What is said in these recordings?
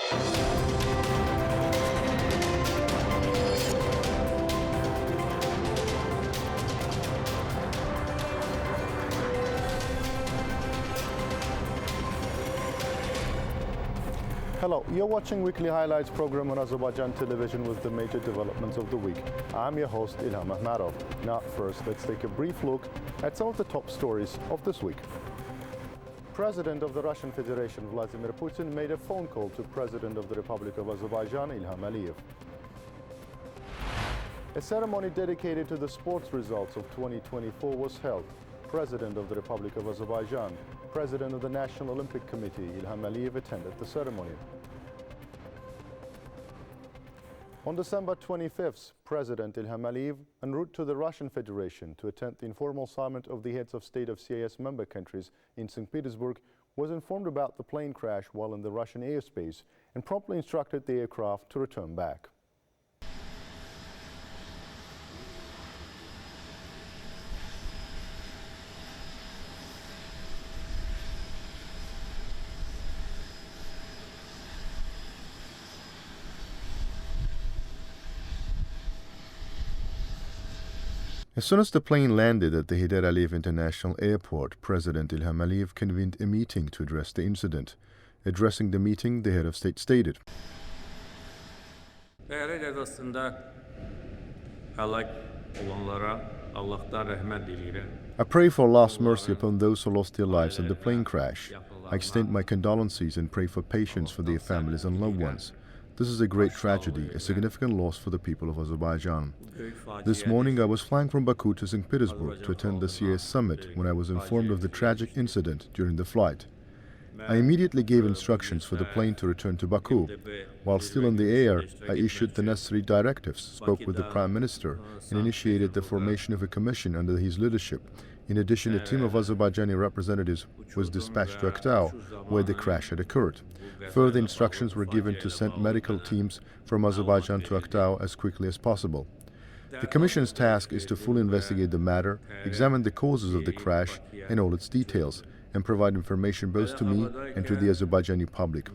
Hello, you're watching Weekly Highlights program on Azərbaycan Television with the major developments of the week. I'm your host, Ilham. Now first, let's take a brief look at some of the top stories of this week. President of the Russian Federation, Vladimir Putin, made a phone call to President of the Republic of Azerbaijan, Ilham. A ceremony dedicated to the sports results of 2024 was held. President of the Republic of Azerbaijan, President of the National Olympic Committee, Ilham attended the ceremony. On December 25th, President Ilham en route to the Russian Federation to attend the informal summit of the heads of state of CIS member countries in St. Petersburg, was informed about the plane crash while in the Russian airspace and promptly instructed the aircraft to return back. As soon as the plane landed at the Heydar Aliyev International Airport, President Ilham Aliyev convened a meeting to address the incident. Addressing the meeting, the head of state stated, I pray for Allah's mercy upon those who lost their lives in the plane crash. I extend my condolences and pray for patience for their families and loved ones. This is a great tragedy, a significant loss for the people of Azerbaijan. This morning I was flying from Baku to St. Petersburg to attend the CIS summit when I was informed of the tragic incident during the flight. I immediately gave instructions for the plane to return to Baku. While still in the air, I issued the necessary directives, spoke with the Prime Minister, and initiated the formation of a commission under his leadership. In addition, a team of Azerbaijani representatives was dispatched to Aktau, where the crash had occurred. Further instructions were given to send medical teams from Azerbaijan to Aktau as quickly as possible. The Commission's task is to fully investigate the matter, examine the causes of the crash and all its details, and provide information both to me and to the Azerbaijani public.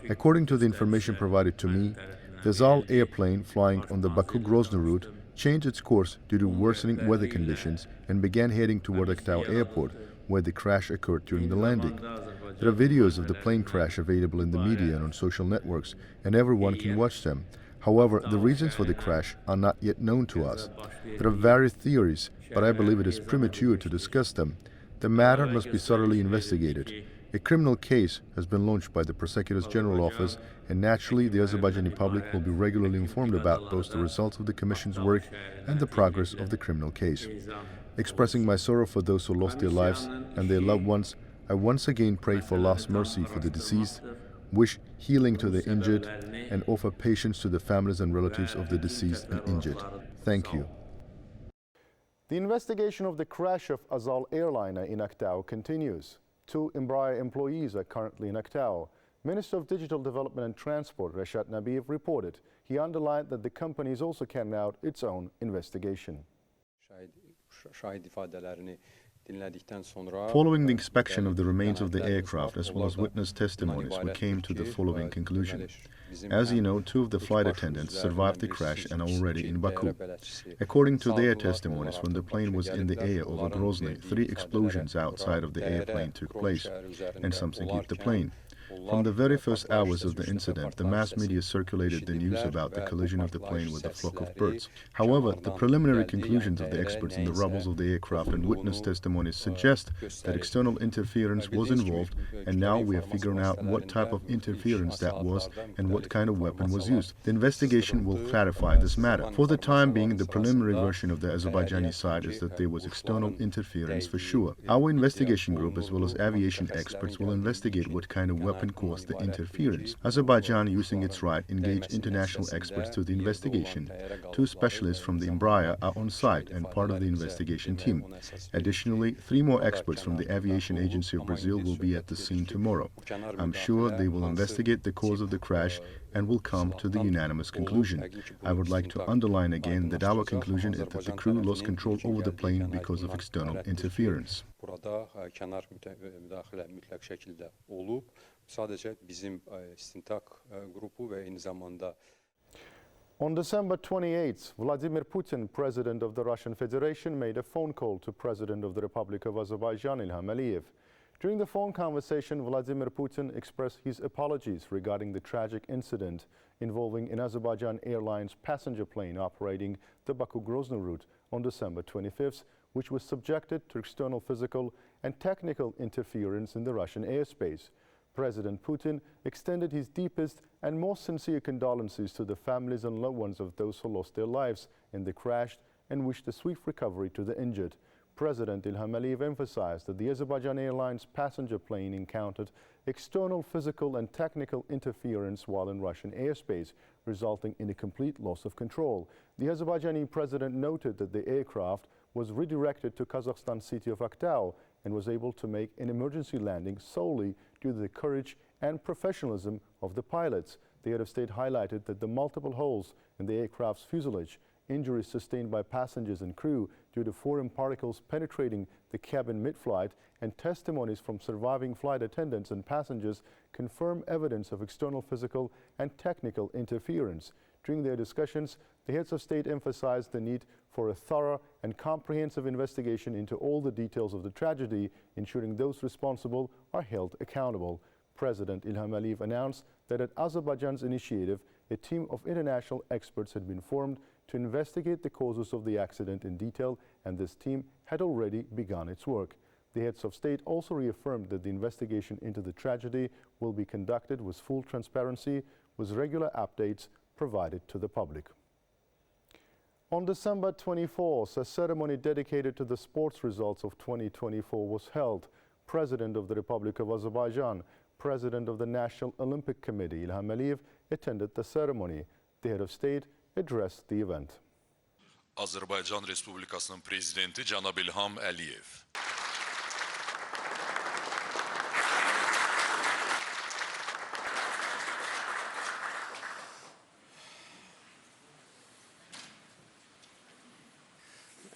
According to the information provided to me, the Zal airplane flying on the Baku-Grozny route changed its course due to worsening weather conditions and began heading toward Aktau Airport, where the crash occurred during the landing. There are videos of the plane crash available in the media and on social networks, and everyone can watch them. However, the reasons for the crash are not yet known to us. There are various theories, but I believe it is premature to discuss them. The matter must be thoroughly investigated. A criminal case has been launched by the Prosecutor's General Office, and naturally the Azerbaijani public will be regularly informed about both the results of the Commission's work and the progress of the criminal case. Expressing my sorrow for those who lost their lives and their loved ones, I once again pray for Allah's mercy for the deceased, wish healing to the injured, and offer patience to the families and relatives of the deceased and injured. Thank you. The investigation of the crash of Azal airliner in Aktau continues. 2 Embraer employees are currently in Aktau. Minister of Digital Development and Transport, Rövşən Məmmədov, reported. He underlined that the company is also carrying out its own investigation. Following the inspection of the remains of the aircraft as well as witness testimonies, we came to the following conclusion. As you know, 2 of the flight attendants survived the crash and are already in Baku. According to their testimonies, when the plane was in the air over Grozny, 3 explosions outside of the airplane took place and something hit the plane. From the very first hours of the incident, the mass media circulated the news about the collision of the plane with a flock of birds. However, the preliminary conclusions of the experts in the rubbles of the aircraft and witness testimonies suggest that external interference was involved, and now we are figuring out what type of interference that was and what kind of weapon was used. The investigation will clarify this matter. For the time being, the preliminary version of the Azerbaijani side is that there was external interference for sure. Our investigation group, as well as aviation experts, will investigate what kind of weapon caused the interference. Azerbaijan, using its right, engaged international experts to the investigation. 2 specialists from the Embraer are on site and part of the investigation team. Additionally, 3 more experts from the Aviation Agency of Brazil will be at the scene tomorrow. I'm sure they will investigate the cause of the crash and will come to the unanimous conclusion. I would like to underline again that our conclusion is that the crew lost control over the plane because of external interference. dünyada kənar müdaxilə mütləq şəkildə olub. Sadəcə bizim istintaq qrupu və eyni zamanda On December 28th, Vladimir Putin, President of the Russian Federation, made a phone call to President of the Republic of Azerbaijan, Ilham Aliyev. During the phone conversation, Vladimir Putin expressed his apologies regarding the tragic incident involving an Azerbaijan Airlines passenger plane operating the Baku-Grozny route on December 25th, which was subjected to external physical and technical interference in the Russian airspace. President Putin extended his deepest and most sincere condolences to the families and loved ones of those who lost their lives in the crash and wished a swift recovery to the injured. President Ilham Aliyev emphasized that the Azerbaijan Airlines passenger plane encountered external physical and technical interference while in Russian airspace, resulting in a complete loss of control. The Azerbaijani president noted that the aircraft was redirected to Kazakhstan's city of Aktau and was able to make an emergency landing solely due to the courage and professionalism of the pilots. The head of state highlighted that the multiple holes in the aircraft's fuselage, injuries sustained by passengers and crew due to foreign particles penetrating the cabin mid-flight, and testimonies from surviving flight attendants and passengers confirm evidence of external physical and technical interference. During their discussions, the heads of state emphasized the need for a thorough and comprehensive investigation into all the details of the tragedy, ensuring those responsible are held accountable. President Ilham Aliyev announced that at Azerbaijan's initiative, a team of international experts had been formed to investigate the causes of the accident in detail, and this team had already begun its work. The heads of state also reaffirmed that the investigation into the tragedy will be conducted with full transparency, with regular updates provided to the public. On December 24th, a ceremony dedicated to the sports results of 2024 was held. President of the Republic of Azerbaijan, President of the National Olympic Committee, Ilham Aliyev, attended the ceremony. The head of state addressed the event. Azərbaycan Respublikasının Prezidenti cənab İlham Əliyev.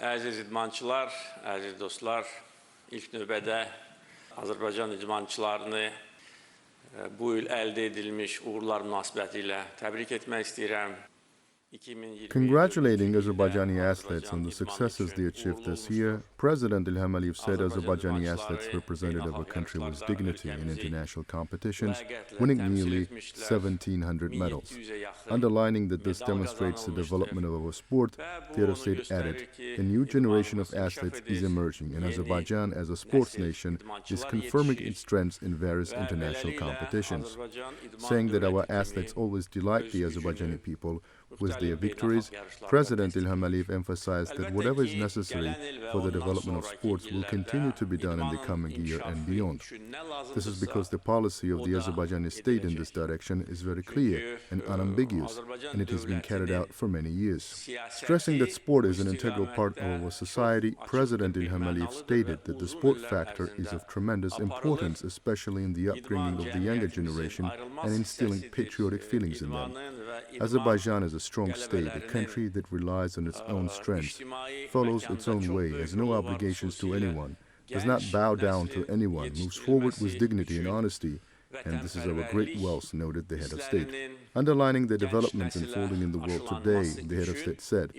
Əziz idmançılar, əziz dostlar, ilk növbədə Azərbaycan idmançılarını bu il əldə edilmiş uğurlar münasibətilə təbrik etmək istəyirəm. Congratulating Azerbaijani athletes on the successes they achieved this year, President Ilham Aliyev said Azerbaijani athletes representative of a country with dignity in international competitions, winning nearly 1,700 medals. Underlining that this demonstrates the development of our sport, the head of state added, a new generation of athletes is emerging, and Azerbaijan, as a sports nation, is confirming its strengths in various international competitions. Saying that our athletes always delight the Azerbaijani people with their victories, President Ilham Aliyev emphasized that whatever is necessary for the development of sports will continue to be done in the coming year and beyond. This is because the policy of the Azerbaijani state in this direction is very clear and unambiguous, and it has been carried out for many years. Stressing that sport is an integral part of our society, President Ilham Aliyev stated that the sport factor is of tremendous importance, especially in the upbringing of the younger generation and instilling patriotic feelings in them. Azerbaijan is a strong state, a country that relies on its own strengths, follows its own way, has no obligations to anyone, does not bow down to anyone, moves forward with dignity and honesty, and this is our great wealth, noted the head of state. Underlining the developments unfolding in the world today, the head of state said,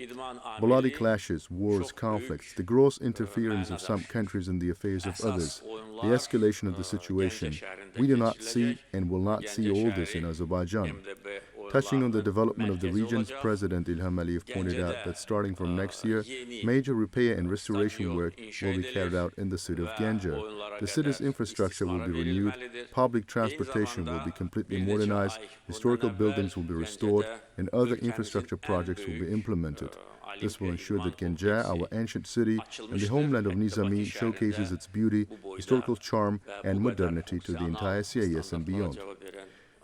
bloody clashes, wars, conflicts, the gross interference of some countries in the affairs of others, the escalation of the situation, we do not see and will not see all this in Azerbaijan. Touching on the development of the regions, President Ilham Aliyev pointed out that starting from next year, major repair and restoration work will be carried out in the city of Ganja. The city's infrastructure will be renewed, public transportation will be completely modernized, historical buildings will be restored, and other infrastructure projects will be implemented. This will ensure that Ganja, our ancient city and the homeland of Nizami, showcases its beauty, historical charm, and modernity to the entire CIS and beyond.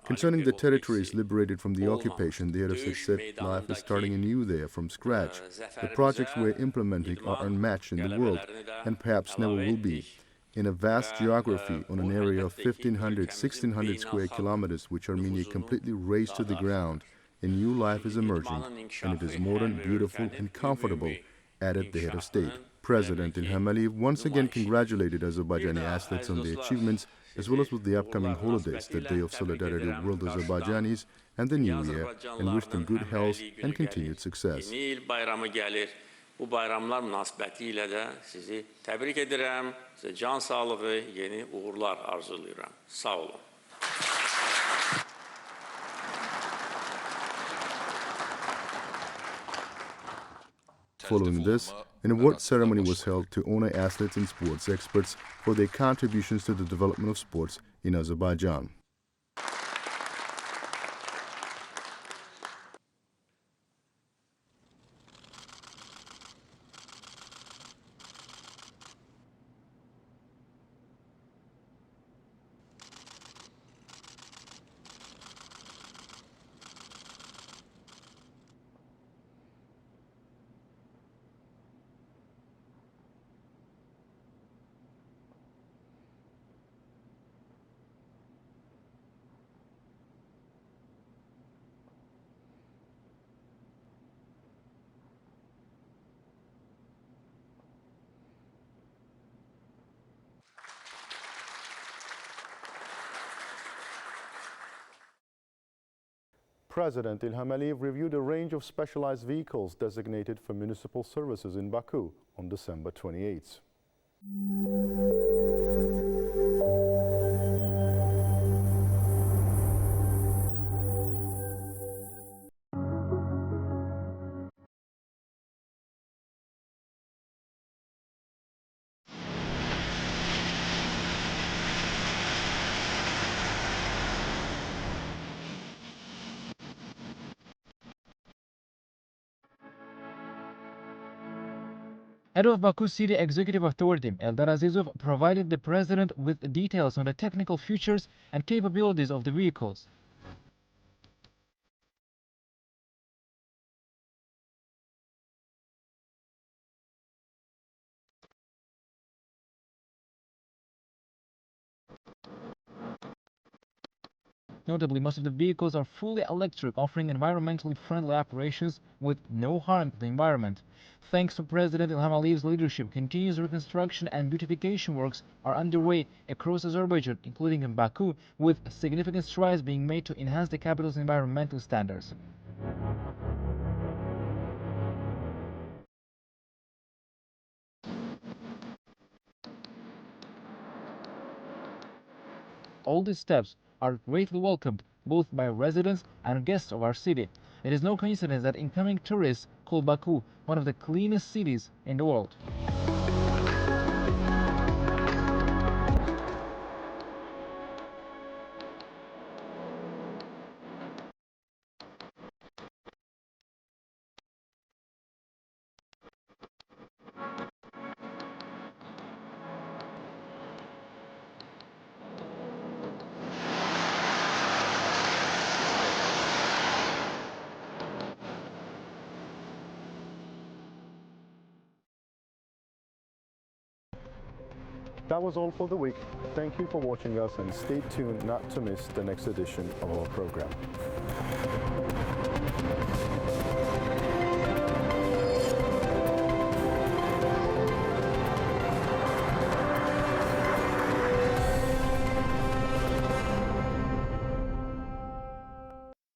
Concerning the territories liberated from the occupation, the head of state said life is starting anew there from scratch. The projects we're implementing are unmatched in the world and perhaps never will be. In a vast geography on an area of 1,500, 1,600 square kilometers, which Armenia completely razed to the ground, a new life is emerging, and it is modern, beautiful, and comfortable, added the head of state. President İlham Əliyev once again congratulated Azerbaijani athletes on their achievements, as well as with the upcoming holidays, the Day of Solidarity of World Azerbaijanis and the New Year, and wished them good health and continued success. Yeni il bayramı gəlir. Bu bayramlar münasibətilə də sizi təbrik edirəm. Sizə can sağlığı, yeni uğurlar arzulayıram. Sağ olun. Following this, an award ceremony was held to honor athletes and sports experts for their contributions to the development of sports in Azerbaijan. President İlham Əliyev reviewed a range of specialized vehicles designated for municipal services in Baku on December 28th. Head of Baku City Executive Authority, Eldar Azizov, provided the president with details on the technical features and capabilities of the vehicles. Notably, most of the vehicles are fully electric, offering environmentally friendly operations with no harm to the environment. Thanks to President İlham Əliyev's leadership, continuous reconstruction and beautification works are underway across Azerbaijan, including in Baku, with significant strides being made to enhance the capital's environmental standards. All these steps are greatly welcomed both by residents and guests of our city. It is no coincidence that incoming tourists call Baku one of the cleanest cities in the world. That was all for the week. Thank you for watching us and stay tuned not to miss the next edition of our program.